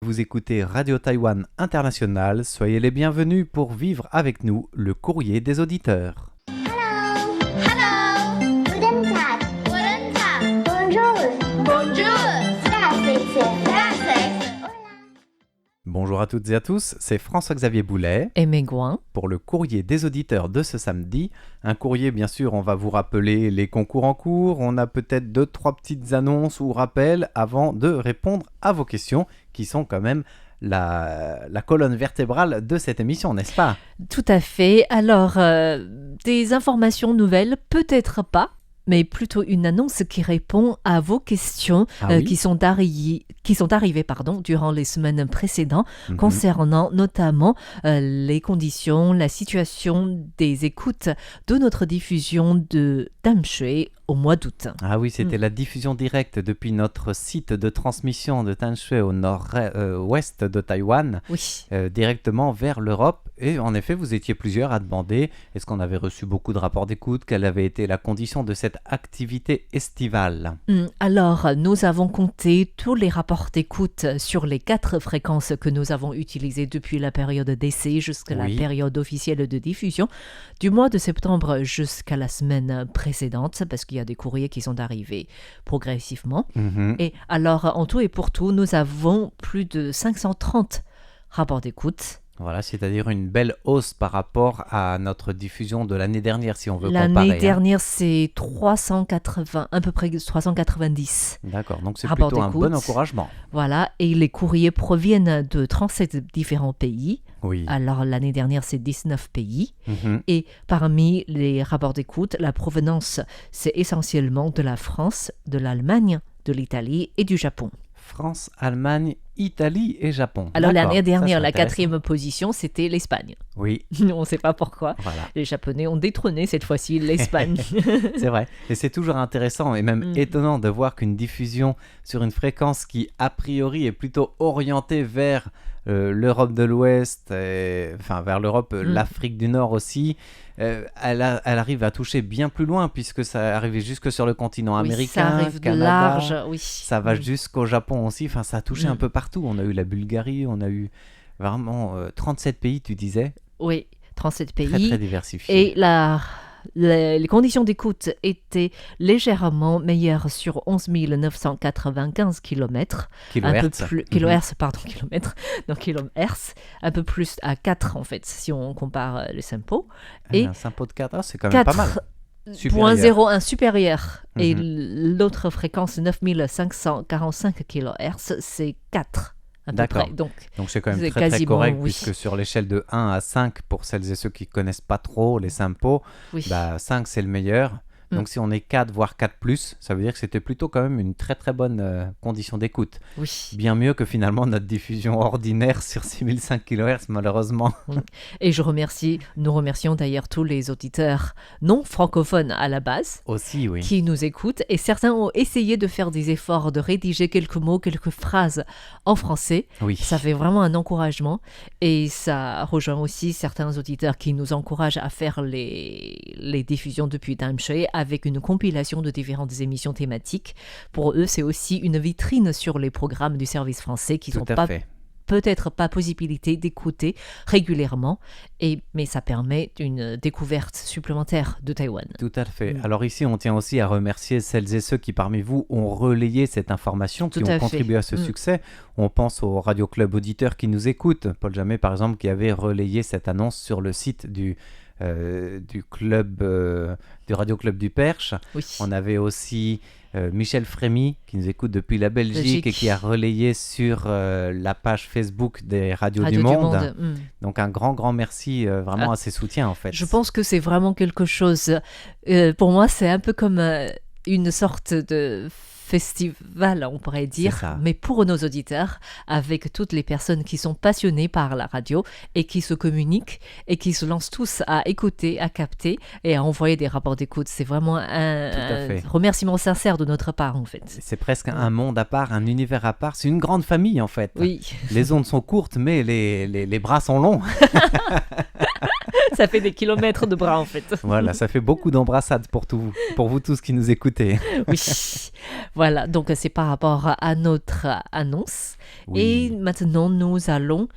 Vous écoutez Radio Taïwan International, soyez les bienvenus pour vivre avec nous le courrier des auditeurs. Hello. Hello. Guten Tag. Guten Tag. Bonjour. Bonjour. Здравствуйте. Здравствуйте. Bonjour à toutes et à tous, c'est François-Xavier Boulet et Mégouin. pour le courrier des auditeurs de ce samedi. Un courrier, bien sûr, on va vous rappeler les concours en cours, on a peut-être 2-3 petites annonces ou rappels avant de répondre à vos questions qui sont quand même la colonne vertébrale de cette émission, n'est-ce pas ? Tout à fait. Alors, des informations nouvelles, peut-être pas, mais plutôt une annonce qui répond à vos questions Oui. qui sont arrivées durant les semaines précédentes Mhm. concernant notamment les conditions, la situation des écoutes de notre diffusion de Dam Shui au mois d'août. Ah oui, c'était la diffusion directe depuis notre site de transmission de Tanshui au nord-ouest de Taïwan, Oui. directement vers l'Europe. Et en effet, vous étiez plusieurs à demander est-ce qu'on avait reçu beaucoup de rapports d'écoute, quelle avait été la condition de cette activité estivale. Alors, nous avons compté tous les rapports d'écoute sur les 4 fréquences que nous avons utilisées depuis la période d'essai jusqu'à la Oui. période officielle de diffusion, du mois de septembre jusqu'à la semaine précédente, parce qu'il y a des courriers qui sont arrivés progressivement. Mhm. Et alors, en tout et pour tout, nous avons plus de 530 rapports d'écoute. Voilà, c'est-à-dire une belle hausse par rapport à notre diffusion de l'année dernière, si on veut comparer. L'année hein. dernière, c'est 380, à peu près 390. D'accord, donc c'est Rapport plutôt un d'écoute. bon encouragement. Voilà, et les courriers proviennent de 37 différents pays. Oui. Alors, l'année dernière, c'est 19 pays. Mhm. Et parmi les rapports d'écoute, la provenance, c'est essentiellement de la France, de l'Allemagne, de l'Italie et du Japon. France, Allemagne, Italie et Japon. Alors, D'accord, l'année ça, dernière, c'est la intéressant. 4e position, c'était l'Espagne. Oui, On ne sait pas pourquoi. voilà. Les Japonais ont détrôné cette fois-ci l'Espagne. C'est vrai. Et c'est toujours intéressant et même étonnant de voir qu'une diffusion sur une fréquence qui, a priori, est plutôt orientée vers l'Europe de l'Ouest, enfin vers l'Europe, l'Afrique du Nord aussi, elle arrive à toucher bien plus loin puisque ça arrive jusque sur le continent Oui, américain, ça arrive de Canada, large, oui. ça va jusqu'au Japon aussi, enfin ça a touché un peu partout. On a eu la Bulgarie, on a eu vraiment 37 pays, tu disais, Oui, 37 très pays. très diversifiés. Et les conditions d'écoute étaient légèrement meilleures sur 11 995 km. Un peu Kilohertz. plus, kilohertz, pardon, kilomètres, non kilohertz, un peu plus à 4 en fait, si on compare les sympos. Et Un Sympo de 4, c'est quand même pas mal. 4,01 supérieur. Et Mhm. l'autre fréquence, 9545 kHz, c'est 4 à peu D'accord. près. Donc, Donc c'est quand même c'est très très quasiment, correct oui. puisque sur l'échelle de 1 à 5, pour celles et ceux qui connaissent pas trop les sympos, oui. 5 c'est le meilleur. Donc si on est 4 voire 4+, ça veut dire que c'était plutôt quand même une très très bonne condition d'écoute. Oui. Bien mieux que finalement notre diffusion ordinaire sur 6005 kHz malheureusement. Et nous remercions d'ailleurs tous les auditeurs non francophones à la base Aussi oui. qui nous écoutent. Et certains ont essayé de faire des efforts, de rédiger quelques mots, quelques phrases en français. Oui. Ça fait vraiment un encouragement. Et ça rejoint aussi certains auditeurs qui nous encouragent à faire les diffusions depuis Dam Shui avec une compilation de différentes émissions thématiques. Pour eux, c'est aussi une vitrine sur les programmes du service français qui Tout sont à fait. peut-être pas possibilité d'écouter régulièrement, mais ça permet une découverte supplémentaire de Taïwan. Tout à fait. Alors ici, on tient aussi à remercier celles et ceux qui parmi vous ont relayé cette information, qui Tout ont à contribué à ce succès. On pense au Radio Club auditeurs qui nous écoutent. Paul Jamet, par exemple, qui avait relayé cette annonce sur le site du club, du Radio Club du Perche. Oui. On avait aussi Michel Frémy qui nous écoute depuis la Belgique Belgique. et qui a relayé sur la page Facebook des Radios Radio du Monde. Mm. Donc un grand merci vraiment à ces soutiens en fait. Je pense que c'est vraiment quelque chose, pour moi c'est un peu comme une sorte de festival, on pourrait dire, ça. mais pour nos auditeurs, avec toutes les personnes qui sont passionnées par la radio et qui se communiquent et qui se lancent tous à écouter, à capter et à envoyer des rapports d'écoute. C'est vraiment un fait. remerciement sincère de notre part, en fait. C'est presque un monde à part, un univers à part. C'est une grande famille en fait. Oui. Les ondes sont courtes, mais les bras sont longs. Ça fait des kilomètres de bras en fait. Voilà, ça fait beaucoup d'embrassades pour vous tous qui nous écoutez. Oui, voilà, donc c'est par rapport à notre annonce. Oui. Et maintenant, nous allons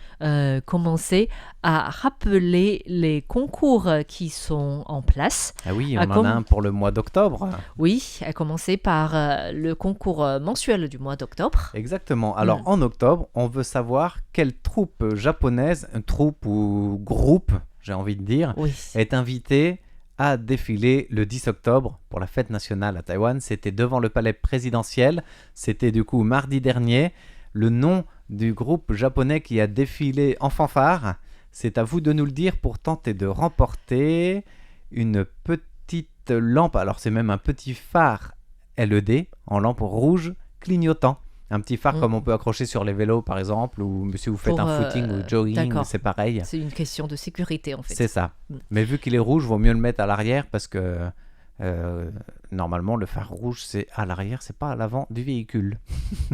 commencer à rappeler les concours qui sont en place. Ah oui, Ah, on en a un pour le mois d'octobre. Oui, à commencer par le concours mensuel du mois d'octobre. Exactement. Alors en octobre, on veut savoir quelle troupe japonaise, troupe ou groupe, j'ai envie de dire, Oui. est invitée à défiler le 10 octobre pour la fête nationale à Taïwan. C'était devant le palais présidentiel. C'était du coup mardi dernier. Le nom du groupe japonais qui a défilé en fanfare, c'est à vous de nous le dire pour tenter de remporter une petite lampe. Alors c'est même un petit phare LED en lampe rouge clignotant. Un petit phare comme on peut accrocher sur les vélos par exemple, ou si vous faites Pour, un footing ou jogging, d'accord. c'est pareil. C'est une question de sécurité en fait. C'est ça. Mais vu qu'il est rouge, vaut mieux le mettre à l'arrière parce que normalement le phare rouge c'est à l'arrière, c'est pas à l'avant du véhicule.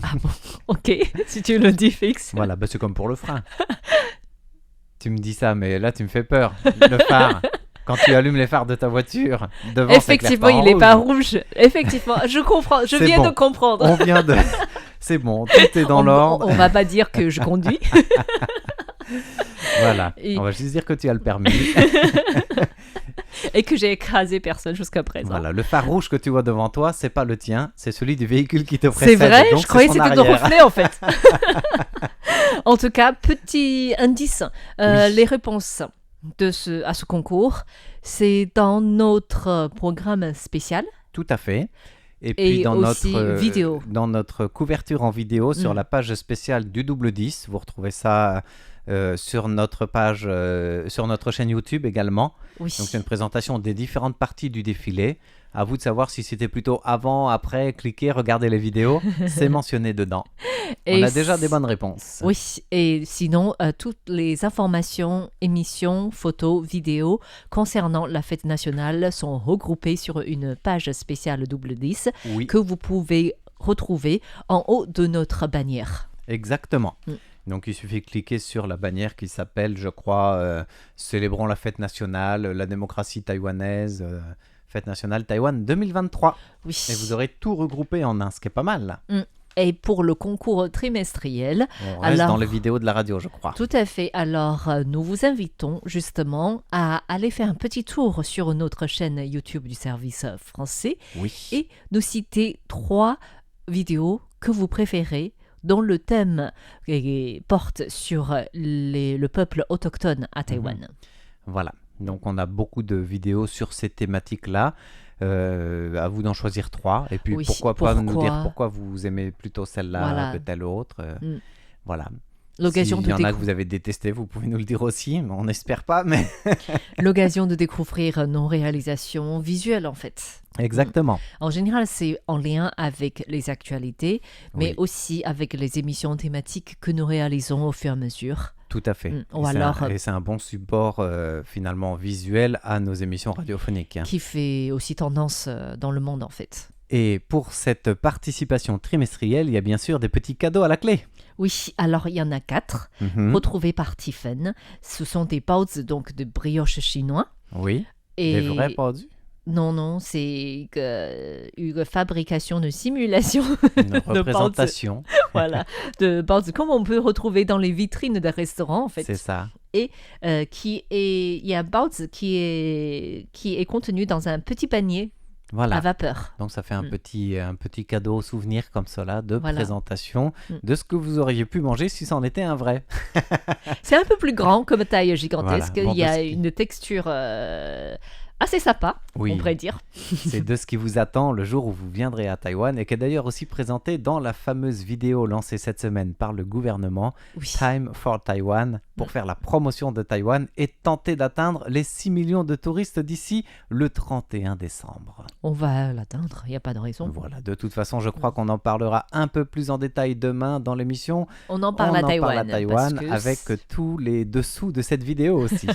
Ah bon, ok, si tu le dis fixe. Voilà, bah c'est comme pour le frein. Tu me dis ça, mais là tu me fais peur. Le phare, quand tu allumes les phares de ta voiture, devant Effectivement, ça éclaire il n'est en pas rouge. rouge. Effectivement, je comprends, je C'est viens bon. de comprendre. On vient de... C'est bon, tout est dans l'ordre. On va pas dire que je conduis. Voilà, Et- on va juste dire que tu as le permis. Et que j'ai écrasé personne jusqu'à présent. Voilà, le phare rouge que tu vois devant toi, c'est pas le tien, c'est celui du véhicule qui te précède. C'est vrai, donc je croyais que son c'était de arrière. reflet en fait. En tout cas, petit indice, Oui. les réponses à ce concours, c'est dans notre programme spécial. Tout à fait. Et puis dans aussi notre vidéo. dans notre couverture en vidéo sur Mm. la page spéciale du double 10, vous retrouvez ça sur notre page, sur notre chaîne YouTube également. Oui. Donc c'est une présentation des différentes parties du défilé. À vous de savoir si c'était plutôt avant, après, cliquez, regardez les vidéos. C'est mentionné dedans. Et On a déjà des bonnes réponses. Oui, et sinon, toutes les informations, émissions, photos, vidéos concernant la fête nationale sont regroupées sur une page spéciale double 10 Oui, que vous pouvez retrouver en haut de notre bannière. exactement. Mm. Donc il suffit de cliquer sur la bannière qui s'appelle, je crois, Célébrons la fête nationale, la démocratie taïwanaise, fête nationale Taïwan 2023. Oui. Et vous aurez tout regroupé en un, ce qui est pas mal. Et pour le concours trimestriel, On reste Alors- dans les vidéos de la radio, je crois. tout à fait. Alors, nous vous invitons justement à aller faire un petit tour sur notre chaîne YouTube du service français Oui. et nous citer 3 vidéos que vous préférez dont le thème porte sur le peuple autochtone à Taïwan. Voilà. Donc on a beaucoup de vidéos sur ces thématiques-là. À vous d'en choisir 3. Et puis Oui, pourquoi pas nous pourquoi dire pourquoi vous aimez plutôt celle-là Voilà. que telle autre. Mm. Voilà. L'occasion S'il de y en a que découvrir. vous avez détesté, vous pouvez nous le dire aussi. Mais on n'espère pas, mais... L'occasion de découvrir nos réalisations visuelles en fait. Exactement. En général, c'est en lien avec les actualités, mais Oui. aussi avec les émissions thématiques que nous réalisons au fur et à mesure. Tout à fait. Ou Et alors, c'est un bon support finalement visuel à nos émissions radiophoniques. hein. qui fait aussi tendance dans le monde en fait. Et pour cette participation trimestrielle, il y a bien sûr des petits cadeaux à la clé. Oui, alors il y en a 4, Mhm. retrouvés par Tiffen. Ce sont des baozi, donc de brioche chinois. Oui. Et Des vrais pordus. Non, c'est une fabrication de simulation Une baozi. représentation. voilà, de baozi, comme on peut retrouver dans les vitrines des restaurants en fait. C'est ça. Il y a un baozi qui est contenu dans un petit panier Voilà. à vapeur. Donc ça fait un Mm. petit cadeau souvenir comme cela de Voilà. présentation Mm. de ce que vous auriez pu manger si c'en était un vrai. C'est un peu plus grand comme taille gigantesque. Voilà, bon, Il y a parce que- une texture assez sympa, Oui. on pourrait dire. C'est de ce qui vous attend le jour où vous viendrez à Taïwan et qui est d'ailleurs aussi présenté dans la fameuse vidéo lancée cette semaine par le gouvernement Oui. Time for Taiwan pour faire la promotion de Taïwan et tenter d'atteindre les 6 millions de touristes d'ici le 31 décembre. On va l'atteindre, il n'y a pas de raison. Voilà, de toute façon, je crois qu'on en parlera un peu plus en détail demain dans l'émission. On en parle On à en Taïwan. parle à Taïwan parce que avec tous les dessous de cette vidéo aussi.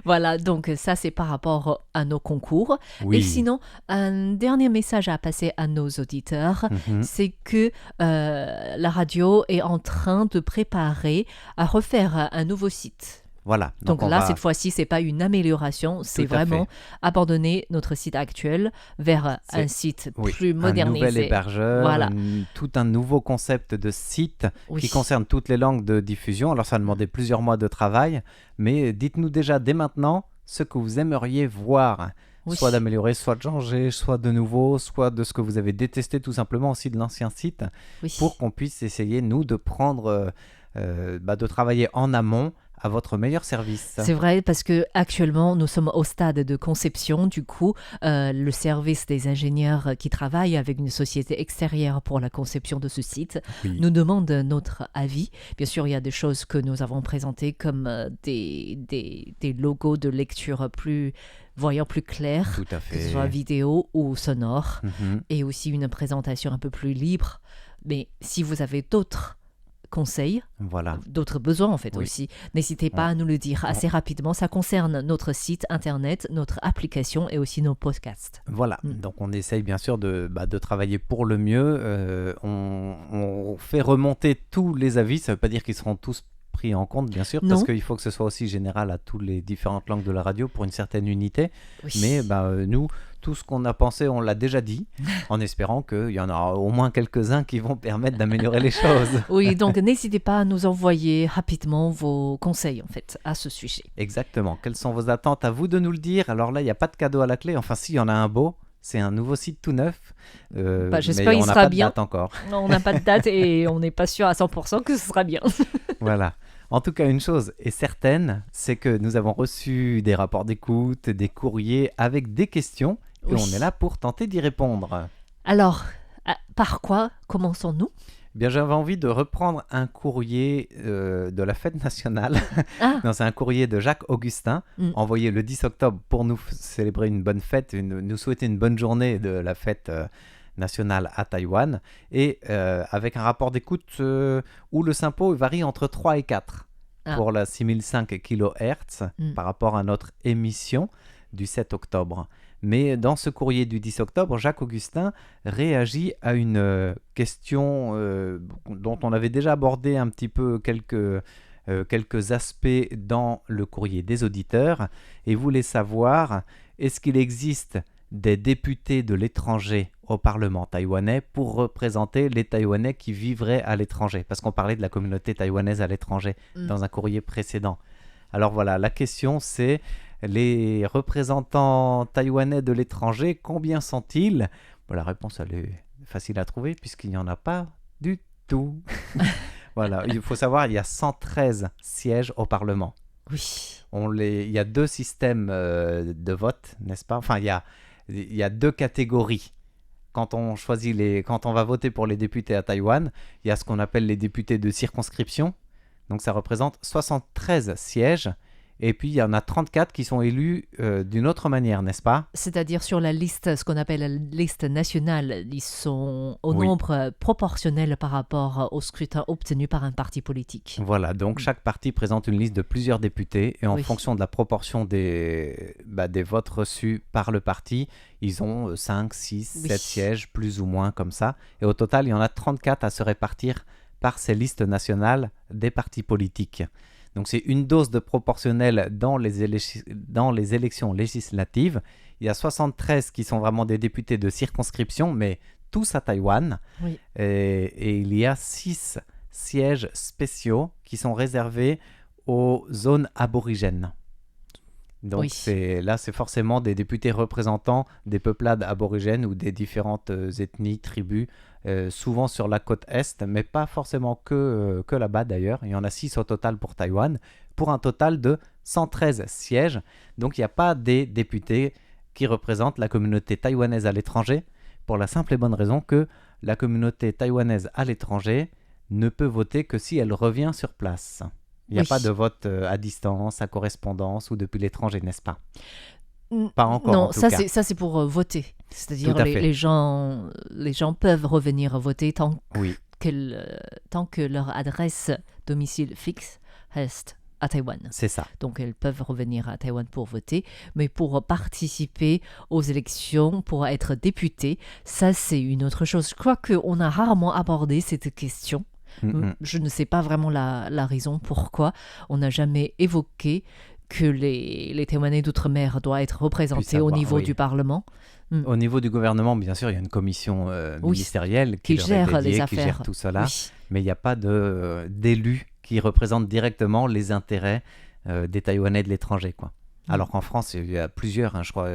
Voilà, donc ça c'est par rapport à nos concours. Oui. Et sinon, un dernier message à passer à nos auditeurs, Mhm. c'est que la radio est en train de préparer à refaire un nouveau site. Voilà. Donc on là, va- cette fois-ci, c'est pas une amélioration, c'est Tout à vraiment abandonner notre site actuel vers C'est- un site Oui, plus un nouvel modernisé. hébergeur, Voilà. tout un nouveau concept de site Oui. qui concerne toutes les langues de diffusion. Alors ça a demandé plusieurs mois de travail, mais dites-nous déjà dès maintenant ce que vous aimeriez voir. Oui. Soit d'améliorer, soit de changer, soit de nouveau, soit de ce que vous avez détesté tout simplement aussi de l'ancien site, Oui. pour qu'on puisse essayer, nous, de prendre, de travailler en amont à votre meilleur service. C'est vrai parce que actuellement nous sommes au stade de conception. Du coup, le service des ingénieurs qui travaillent avec une société extérieure pour la conception de ce site Oui. nous demande notre avis. Bien sûr, il y a des choses que nous avons présentées comme des logos de lecture plus voyants, plus clairs, Tout à que ce fait. soit vidéo ou sonore, Mhm. et aussi une présentation un peu plus libre. Mais si vous avez d'autres conseils, Voilà. d'autres besoins en fait Oui. aussi, n'hésitez pas à nous le dire assez rapidement. Ça concerne notre site internet, notre application et aussi nos podcasts. Voilà, donc on essaye bien sûr de travailler pour le mieux. On fait remonter tous les avis, ça ne veut pas dire qu'ils seront tous pris en compte, bien sûr, parce Non. qu'il faut que ce soit aussi général à toutes les différentes langues de la radio pour une certaine unité. Oui. Mais nous, tout ce qu'on a pensé, on l'a déjà dit, en espérant qu'il y en aura au moins quelques-uns qui vont permettre d'améliorer les choses. Oui, donc n'hésitez pas à nous envoyer rapidement vos conseils en fait à ce sujet. Exactement. Quelles sont vos attentes? À vous de nous le dire. Alors là, il n'y a pas de cadeau à la clé. Enfin, si, il y en a un beau. C'est un nouveau site tout neuf. J'espère mais qu'il on n'a sera pas de bien. date encore. On n'a pas de date et on n'est pas sûr à 100% que ce sera bien. Voilà. En tout cas, une chose est certaine, c'est que nous avons reçu des rapports d'écoute, des courriers avec des questions, et Oui. on est là pour tenter d'y répondre. Alors, par quoi commençons-nous? Eh bien, j'avais envie de reprendre un courrier de la fête nationale. Ah. Non, c'est un courrier de Jacques Augustin, envoyé le 10 octobre pour nous célébrer une bonne fête, nous souhaiter une bonne journée de la fête nationale à Taïwan, et avec un rapport d'écoute où le SINPO varie entre 3 et 4 pour la 6005 kHz par rapport à notre émission du 7 octobre. Mais dans ce courrier du 10 octobre, Jacques Augustin réagit à une question dont on avait déjà abordé un petit peu quelques aspects dans le courrier des auditeurs, et voulait savoir, est-ce qu'il existe des députés de l'étranger au Parlement taïwanais pour représenter les Taïwanais qui vivraient à l'étranger, parce qu'on parlait de la communauté taïwanaise à l'étranger dans un courrier précédent. Alors voilà, la question c'est: les représentants taïwanais de l'étranger, combien sont-ils? Bon, la réponse elle est facile à trouver puisqu'il n'y en a pas du tout. Voilà, il faut savoir, il y a 113 sièges au Parlement. Oui. Il y a deux systèmes de vote, n'est-ce pas? Enfin, il y a deux catégories. Quand on va voter pour les députés à Taïwan, il y a ce qu'on appelle les députés de circonscription. Donc ça représente 73 sièges. Et puis il y en a 34 qui sont élus d'une autre manière, n'est-ce pas? C'est-à-dire sur la liste, ce qu'on appelle la liste nationale, ils sont au Oui. nombre proportionnel par rapport au scrutin obtenu par un parti politique. Voilà, donc chaque parti présente une liste de plusieurs députés et en Oui. fonction de la proportion des votes reçus par le parti, ils ont 5, 6, Oui. 7 sièges, plus ou moins comme ça. Et au total, il y en a 34 à se répartir par ces listes nationales des partis politiques. Donc c'est une dose de proportionnel dans les élections législatives. Il y a 73 qui sont vraiment des députés de circonscription, mais tous à Taïwan. Oui. Et il y a 6 sièges spéciaux qui sont réservés aux zones aborigènes. Donc Oui. c'est forcément des députés représentant des peuplades aborigènes ou des différentes ethnies, tribus, souvent sur la côte Est, mais pas forcément que là-bas d'ailleurs. Il y en a 6 au total pour Taïwan, pour un total de 113 sièges. Donc il n'y a pas des députés qui représentent la communauté taïwanaise à l'étranger, pour la simple et bonne raison que la communauté taïwanaise à l'étranger ne peut voter que si elle revient sur place. Il n'y a Oui. pas de vote à distance, à correspondance ou depuis l'étranger, n'est-ce pas? Pas encore, Non, en tout ça cas. c'est pour voter. C'est-à-dire Tout à fait. les gens peuvent revenir voter Oui, tant que leur adresse domicile fixe reste à Taïwan. c'est ça. Donc elles peuvent revenir à Taïwan pour voter, mais pour participer aux élections, pour être député, ça c'est une autre chose. Je crois qu'on a rarement abordé cette question. Je ne sais pas vraiment la raison pourquoi on n'a jamais évoqué que les Taïwanais d'outre-mer doivent être représentés au niveau du Parlement. Au niveau du gouvernement, bien sûr, il y a une commission ministérielle qui leur gère est dédiée, les affaires. qui gère tout cela, Oui. mais il n'y a pas d'élus qui représentent directement les intérêts des Taïwanais de l'étranger, quoi. Alors qu'en France, il y a plusieurs, je crois,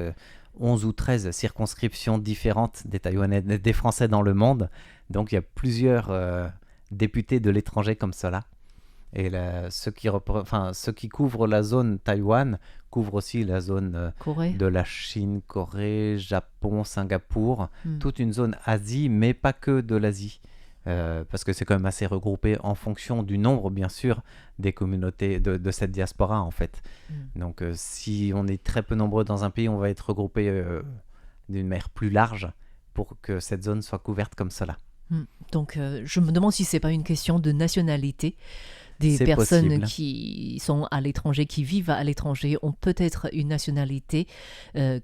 11 ou 13 circonscriptions différentes des Taïwanais, des Français dans le monde. Donc il y a plusieurs députés de l'étranger comme cela. Et ceux qui couvrent la zone Taïwan couvrent aussi la zone de la Chine, Corée, Japon, Singapour, toute une zone Asie, mais pas que de l'Asie. Parce que c'est quand même assez regroupé en fonction du nombre, bien sûr, des communautés de cette diaspora, en fait. Donc, si on est très peu nombreux dans un pays, on va être regroupé d'une manière plus large pour que cette zone soit couverte comme cela. Donc, je me demande si ce n'est pas une question de nationalité. Des personnes possible. Qui sont à l'étranger, qui vivent à l'étranger, ont peut-être une nationalité Une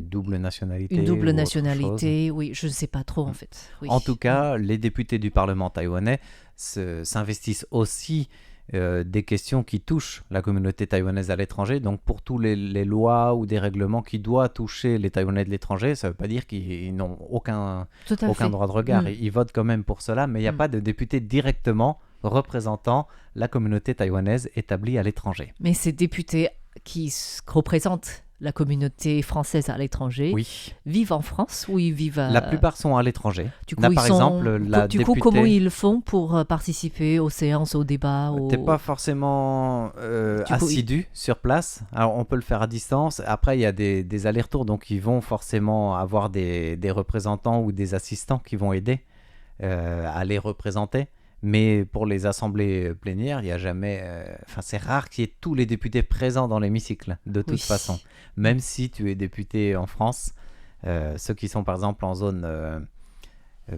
double nationalité. Une double ou nationalité, oui, je ne sais pas trop en fait. Oui. En tout cas, les députés du Parlement taïwanais s'investissent aussi des questions qui touchent la communauté taïwanaise à l'étranger. Donc pour tous les lois ou des règlements qui doivent toucher les Taïwanais de l'étranger, ça ne veut pas dire qu'ils n'ont aucun droit de regard. Ils votent quand même pour cela, mais il n'y a pas de députés directement représentant la communauté taïwanaise établie à l'étranger. Mais ces députés qui représentent la communauté française à l'étranger vivent en France ou ils vivent La plupart sont à l'étranger. Du coup, par exemple, la députée... comment ils font pour participer aux séances, aux débats T'es pas forcément assidu sur place. Alors, on peut le faire à distance. Après, il y a des allers-retours, donc ils vont forcément avoir des représentants ou des assistants qui vont aider à les représenter. Mais pour les assemblées plénières, il y a jamais... c'est rare qu'il y ait tous les députés présents dans l'hémicycle, de toute façon. Même si tu es député en France, ceux qui sont par exemple en zone,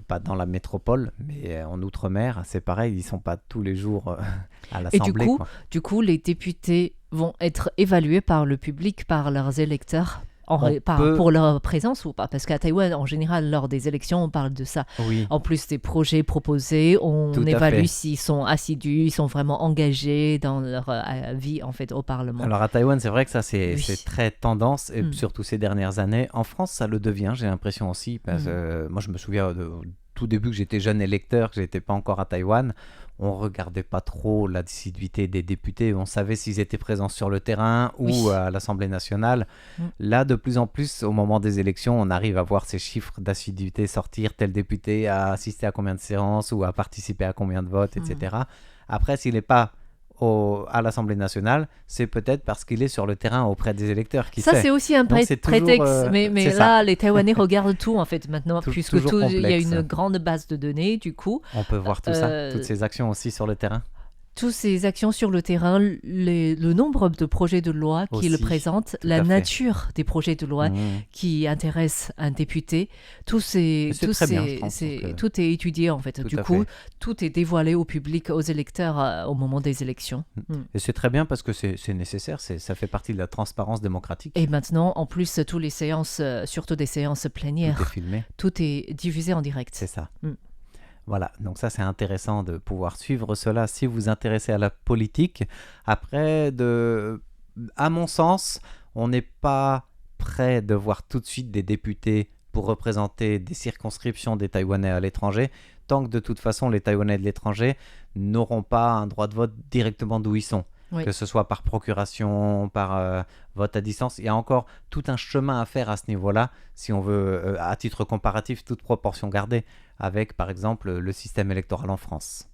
pas dans la métropole, mais en Outre-mer, c'est pareil, ils ne sont pas tous les jours à l'Assemblée. Et du coup, les députés vont être évalués par le public, par leurs électeurs pour leur présence ou pas, parce qu'à Taïwan, en général, lors des élections, on parle de ça. En plus des projets proposés, on évalue s'ils sont assidus, ils sont vraiment engagés dans leur vie, en fait, au Parlement. Alors à Taïwan, c'est vrai que ça, c'est très tendance, et surtout ces dernières années. En France, ça le devient, j'ai l'impression aussi, parce que moi, je me souviens tout début que j'étais jeune électeur, que je n'étais pas encore à Taïwan, on regardait pas trop l'assiduité des députés, on savait s'ils étaient présents sur le terrain ou à l'Assemblée nationale. Là, de plus en plus, au moment des élections, on arrive à voir ces chiffres d'assiduité sortir, tel député a assisté à combien de séances ou a participé à combien de votes, etc. Après, s'il n'est pas à l'Assemblée nationale, c'est peut-être parce qu'il est sur le terrain auprès des électeurs. Ça, c'est aussi un prétexte. Mais là, les Taïwanais regardent tout, en fait, maintenant, puisque il y a une grande base de données, du coup. On peut voir tout ça, toutes ces actions aussi sur le terrain. Toutes ces actions sur le terrain, le nombre de projets de loi qu'ils présentent, la nature des projets de loi qui intéressent un député, tout est étudié en fait. Du coup, tout est dévoilé au public, aux électeurs au moment des élections. Et c'est très bien parce que c'est nécessaire, ça fait partie de la transparence démocratique. Et maintenant, en plus, toutes les séances, surtout des séances plénières, tout est filmé. Tout est diffusé en direct. C'est ça. Voilà, donc ça c'est intéressant de pouvoir suivre cela si vous vous intéressez à la politique. Après, à mon sens, on n'est pas prêt de voir tout de suite des députés pour représenter des circonscriptions des Taïwanais à l'étranger, tant que de toute façon les Taïwanais de l'étranger n'auront pas un droit de vote directement d'où ils sont. Que ce soit par procuration, par vote à distance. Il y a encore tout un chemin à faire à ce niveau-là, si on veut, à titre comparatif, toute proportion gardée, avec par exemple le système électoral en France.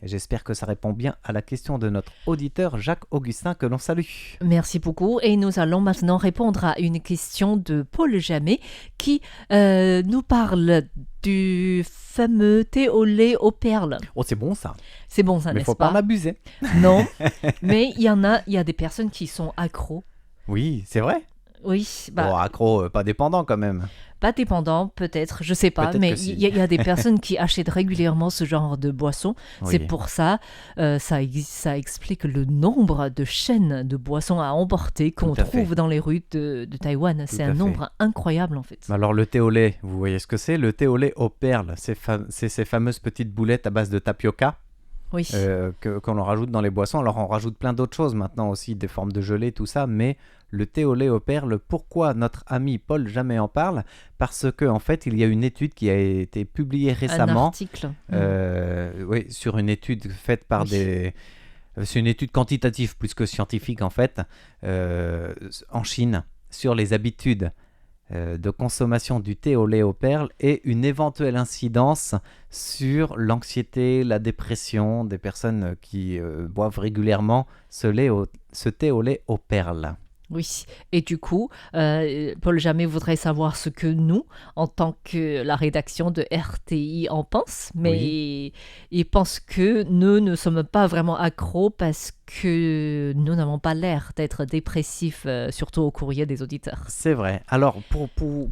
Et j'espère que ça répond bien à la question de notre auditeur Jacques Augustin, que l'on salue. Merci beaucoup. Et nous allons maintenant répondre à une question de Paul Jamet qui nous parle du fameux thé au lait aux perles. Oh, c'est bon ça. C'est bon ça, mais n'est-ce pas? Mais il ne faut pas en abuser. Non, mais il y a des personnes qui sont accros. Oui, c'est vrai. Oui, Bon, accro, pas dépendant quand même. pas dépendant, peut-être, je sais pas, Peut-être mais que si. il y a des personnes qui achètent régulièrement ce genre de boissons. C'est Oui, pour ça, ça explique le nombre de chaînes de boissons à emporter qu'on Tout à fait. trouve dans les rues de Taïwan. C'est à un fait. nombre incroyable en fait. Alors le thé au lait, vous voyez ce que c'est? Le thé au lait aux perles, c'est ces fameuses petites boulettes à base de tapioca Oui, qu'on rajoute dans les boissons. Alors on rajoute plein d'autres choses maintenant aussi, des formes de gelée, tout ça, mais le thé au lait aux perles, pourquoi notre ami Paul jamais en parle? Parce que en fait, il y a une étude qui a été publiée un récemment, article. oui, sur une étude faite par Oui. des... C'est une étude quantitative plus que scientifique en fait, en Chine, sur les habitudes de consommation du thé au lait aux perles et une éventuelle incidence sur l'anxiété, la dépression des personnes qui boivent régulièrement ce thé au lait aux perles. Oui, et du coup, Paul Jamais voudrait savoir ce que nous, en tant que la rédaction de RTI, en pense, mais il pense que nous ne sommes pas vraiment accros parce que nous n'avons pas l'air d'être dépressifs, surtout au courrier des auditeurs. C'est vrai. Alors,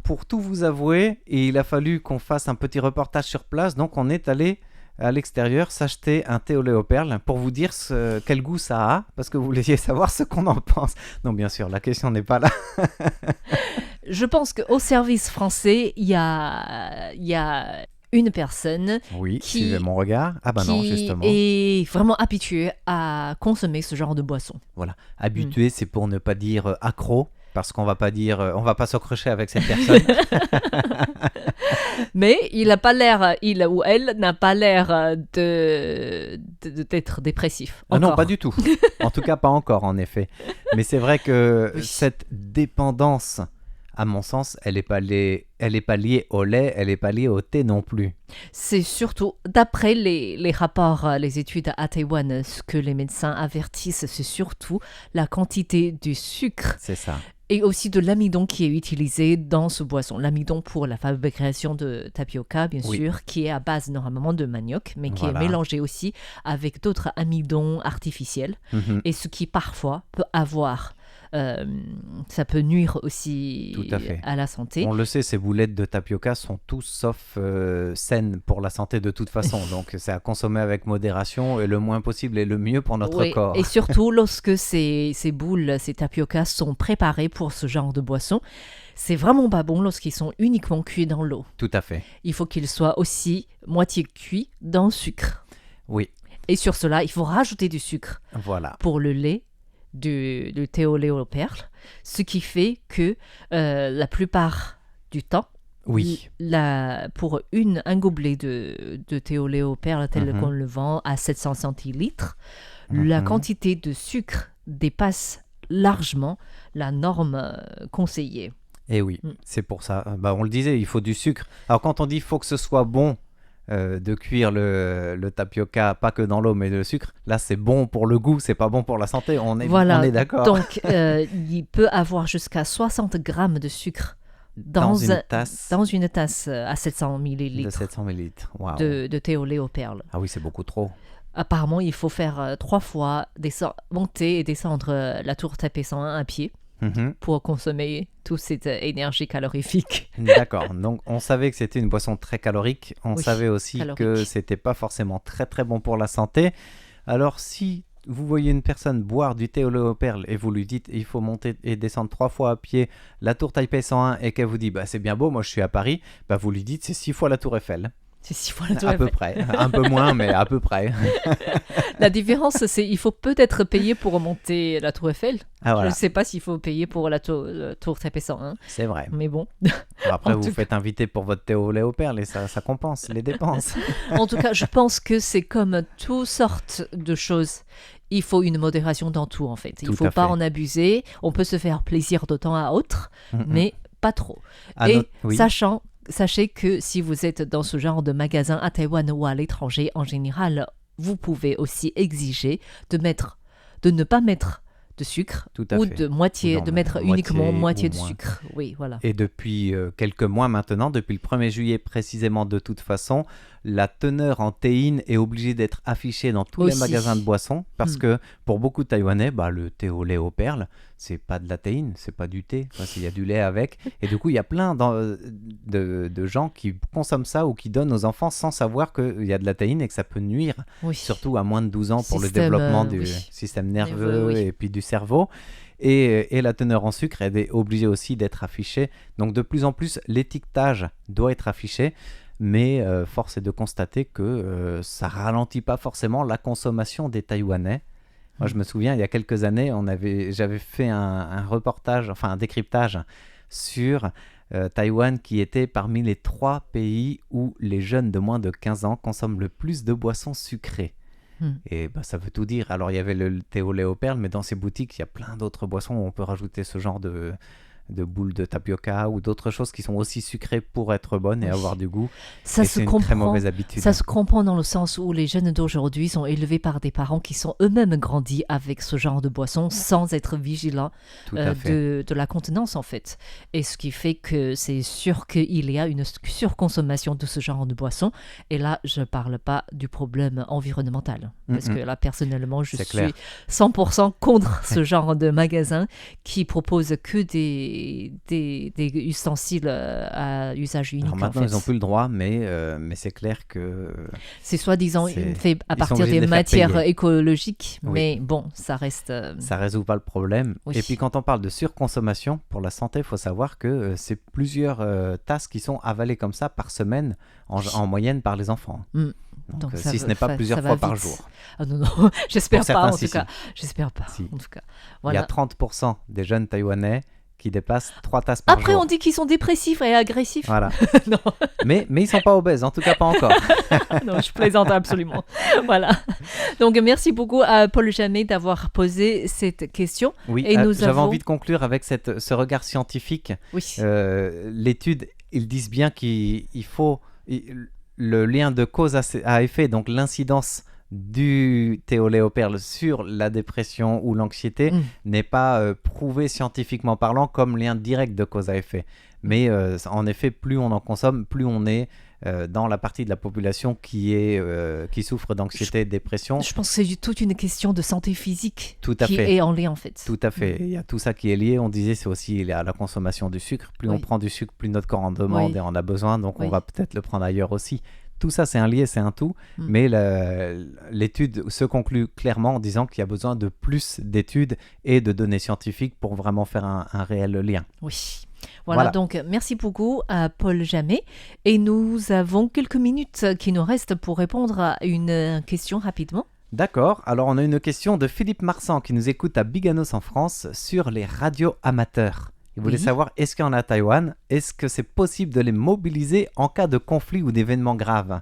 pour tout vous avouer, il a fallu qu'on fasse un petit reportage sur place, donc on est allé à l'extérieur s'acheter un thé au lait aux perles pour vous dire quel goût ça a, parce que vous vouliez savoir ce qu'on en pense. Non, bien sûr, la question n'est pas là. Je pense qu'au service français, il y a une personne Oui, qui- suivez mon regard. Ah bah non, qui justement. est vraiment habituée à consommer ce genre de boisson. Voilà. Habitué, c'est pour ne pas dire accro, parce qu'on va pas dire, on va pas s'accrocher avec cette personne. Mais il ou elle n'a pas l'air d'être dépressif. Ah non, Encore. pas du tout. En tout cas, pas encore, en effet. Mais c'est vrai que Oui. cette dépendance, à mon sens, elle est pas liée au lait, elle est pas liée au thé non plus. C'est surtout, d'après les rapports, les études à Taïwan, ce que les médecins avertissent, c'est surtout la quantité du sucre C'est ça. et aussi de l'amidon qui est utilisé dans ce boisson. L'amidon pour la fabrication de tapioca, bien Oui. sûr, qui est à base normalement de manioc, mais qui Voilà. est mélangé aussi avec d'autres amidons artificiels. Mhm. Et ce qui parfois peut avoir, ça peut nuire aussi Tout à fait. à la santé. On le sait, ces boulettes de tapioca sont tous sauf saines pour la santé de toute façon. Donc c'est à consommer avec modération et le moins possible et le mieux pour notre Oui, corps. et surtout lorsque ces boules, ces tapiocas sont préparés pour ce genre de boisson, c'est vraiment pas bon lorsqu'ils sont uniquement cuits dans l'eau. Tout à fait. Il faut qu'ils soient aussi moitié cuits dans le sucre. Oui, Et sur cela, il faut rajouter du sucre voilà. pour le lait, du thé au lait aux perles, ce qui fait que la plupart du temps, Oui. pour un gobelet de thé au lait aux perles tel Mhm. qu'on le vend à 700 centilitres, la Mhm. quantité de sucre dépasse largement la norme conseillée. Et oui, Mm. c'est pour ça. Bah, on le disait, il faut du sucre. Alors quand on dit faut que ce soit bon de cuire le tapioca, pas que dans l'eau, mais le sucre, là c'est bon pour le goût, c'est pas bon pour la santé. On est d'accord. Donc, il peut avoir jusqu'à 60 grammes de sucre dans dans une tasse à 700 de millilitres 700 millilitres. Waouh. de thé au lait aux perles. Ah oui, c'est beaucoup trop. Apparemment, il faut faire 3 fois monter et descendre la tour Taipei 101 à pied Mhm. pour consommer toute cette énergie calorifique. D'accord. Donc on savait que c'était une boisson très calorique. On Oui, savait aussi calorique. que c'était pas forcément très très bon pour la santé. Alors si vous voyez une personne boire du thé au lait aux perles et vous lui dites il faut monter et descendre 3 fois à pied la tour Taipei 101 et qu'elle vous dit bah c'est bien beau, moi je suis à Paris, bah vous lui dites c'est 6 fois la tour Eiffel. C'est 6 fois la tour À peu Eiffel. près. Un peu moins mais à peu près. La différence, c'est il faut peut-être payer pour monter la tour Eiffel. Ah Je voilà, ne sais pas s'il faut payer pour la tour Taipei 101, c'est vrai. mais bon. Après En vous tout faites inviter pour votre thé au lait aux perles et ça compense les dépenses. En tout cas, je pense que c'est comme toutes sortes de choses. Il faut une modération dans tout, en fait. Il Tout ne faut à pas fait. en abuser. On peut se faire plaisir de temps à autre, Mhm. mais pas trop. À Et note- oui. sachez que si vous êtes dans ce genre de magasin à Taïwan ou à l'étranger en général, vous pouvez aussi exiger de ne pas mettre de sucre Tout à ou fait. de moitié, Non, de mais mettre uniquement moitié ou de moins. sucre. Oui, voilà. Et depuis quelques mois maintenant, depuis le 1er juillet précisément de toute façon, la teneur en théine est obligée d'être affichée dans tous les Aussi. magasins de boissons parce que pour beaucoup de Taïwanais, le thé au lait aux perles, c'est pas de la théine, c'est pas du thé, il y a du lait avec. Et du coup, il y a plein de gens qui consomment ça ou qui donnent aux enfants sans savoir qu'il y a de la théine et que ça peut nuire, Oui. surtout à moins de 12 ans pour le Système, développement du oui. système nerveux Oui. et puis du cerveau. Et la teneur en sucre elle est obligée aussi d'être affichée. Donc de plus en plus, l'étiquetage doit être affiché, mais force est de constater que ça ralentit pas forcément la consommation des Taïwanais. Moi, je me souviens, il y a quelques années, j'avais fait un reportage, enfin un décryptage sur Taïwan qui était parmi les 3 pays où les jeunes de moins de 15 ans consomment le plus de boissons sucrées. Et ça veut tout dire. Alors, il y avait le thé au lait aux perles, mais dans ces boutiques, il y a plein d'autres boissons où on peut rajouter ce genre de boules de tapioca ou d'autres choses qui sont aussi sucrées pour être bonnes et avoir du goût. Ça et se c'est une comprend. très mauvaise habitude. Ça se comprend dans le sens où les jeunes d'aujourd'hui sont élevés par des parents qui sont eux-mêmes grandis avec ce genre de boisson sans être vigilants Tout à fait. de la contenance en fait. Et ce qui fait que c'est sûr qu'il y a une surconsommation de ce genre de boisson. Et là, je ne parle pas du problème environnemental. Parce que là, personnellement, je C'est suis clair. 100% contre ce genre de magasin qui propose que des ustensiles à usage unique. Alors maintenant, en fait. ils n'ont plus le droit, mais c'est clair que C'est soi-disant fait à ils sont partir obligés de des les faire matières payer. écologiques, Oui. mais bon, ça reste... ça ne résout pas le problème. Oui. Et puis quand on parle de surconsommation, pour la santé, il faut savoir que c'est plusieurs tasses qui sont avalées comme ça par semaine, en moyenne par les enfants. Donc, ça si ce va- n'est pas ça plusieurs va fois par vite. jour. Ah non, non, j'espère Pour pas certains, en si, tout cas. si. J'espère pas Si. en tout cas. Il y a Voilà. 30% des jeunes Taïwanais qui dépassent 3 tasses par Après, jour. on dit qu'ils sont dépressifs et agressifs. Voilà. Non. mais ils ne sont pas obèses, en tout cas pas encore. Non, je plaisante absolument. Voilà. Donc, merci beaucoup à Paul Jamet d'avoir posé cette question. Oui, Et nous j'avais avons- envie de conclure avec ce regard scientifique. Oui. L'étude, ils disent bien le lien de cause à effet, donc l'incidence du thé au lait aux perles sur la dépression ou l'anxiété n'est pas prouvé scientifiquement parlant comme lien direct de cause à effet. Mais en effet, plus on en consomme, plus on est dans la partie de la population qui souffre d'anxiété et de dépression. Je pense que c'est toute une question de santé physique Tout à qui fait. est en lien en fait. Tout à fait. Il y a tout ça qui est lié. On disait, c'est aussi la consommation du sucre. Plus on Oui. prend du sucre, plus notre corps en demande Oui. et en a besoin. Donc, Oui. on va peut-être le prendre ailleurs aussi. Tout ça, c'est un lié, c'est un tout. Mm. Mais l'étude se conclut clairement en disant qu'il y a besoin de plus d'études et de données scientifiques pour vraiment faire un réel lien. Oui. Voilà, Voilà. donc merci beaucoup à Paul Jamet. Et nous avons quelques minutes qui nous restent pour répondre à une question rapidement. D'accord. Alors, on a une question de Philippe Marsan qui nous écoute à Biganos en France sur les radios amateurs. Il voulait Oui. savoir, est-ce qu'il y en a à Taïwan? Est-ce que c'est possible de les mobiliser en cas de conflit ou d'événements graves?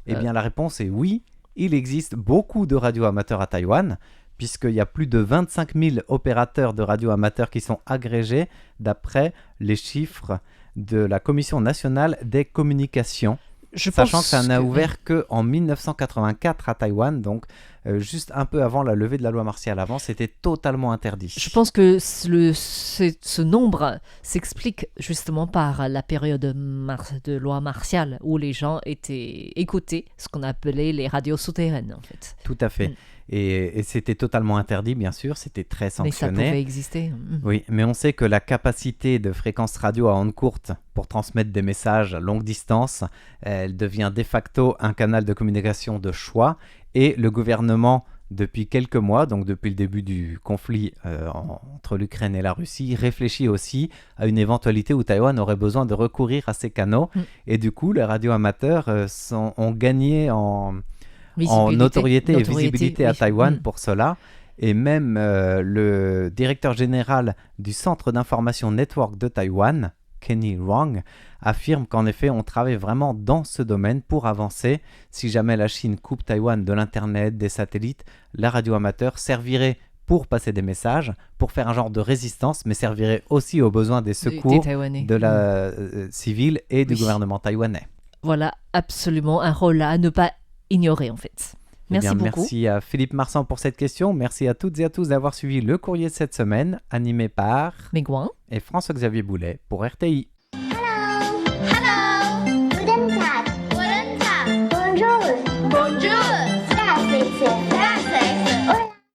Eh bien, la réponse est oui. Il existe beaucoup de radios amateurs à Taïwan, puisqu'il y a plus de 25 000 opérateurs de radios amateurs qui sont agrégés d'après les chiffres de la Commission nationale des communications. Sachant que ça n'a ouvert qu'en 1984 à Taïwan, donc juste un peu avant la levée de la loi martiale. Avant, c'était totalement interdit. Je pense que ce nombre s'explique justement par la période de loi martiale où les gens écoutaient ce qu'on appelait les radios souterraines en fait. Tout à fait. Mm. Et c'était totalement interdit, bien sûr, c'était très Mais ça sanctionné. pouvait exister. Oui, mais on sait que la capacité de fréquence radio à ondes courtes pour transmettre des messages à longue distance, elle devient de facto un canal de communication de choix. Et le gouvernement, depuis quelques mois, donc depuis le début du conflit entre l'Ukraine et la Russie, réfléchit aussi à une éventualité où Taïwan aurait besoin de recourir à ces canaux. Et du coup, les radios amateurs ont gagné en notoriété et visibilité à oui. Taïwan pour cela. Et même le directeur général du Centre d'information Network de Taïwan, Kenny Wang, affirme qu'en effet, on travaille vraiment dans ce domaine pour avancer. Si jamais la Chine coupe Taïwan de l'Internet, des satellites, la radio amateur servirait pour passer des messages, pour faire un genre de résistance, mais servirait aussi aux besoins des secours Des Taïwanais. de la civile et du Oui. gouvernement taïwanais. Voilà, absolument un rôle à ne pas ignorer en fait. Merci beaucoup. Merci à Philippe Marsan pour cette question. Merci à toutes et à tous d'avoir suivi le courrier de cette semaine, animé par Megouin. et François-Xavier Boulet pour RTI.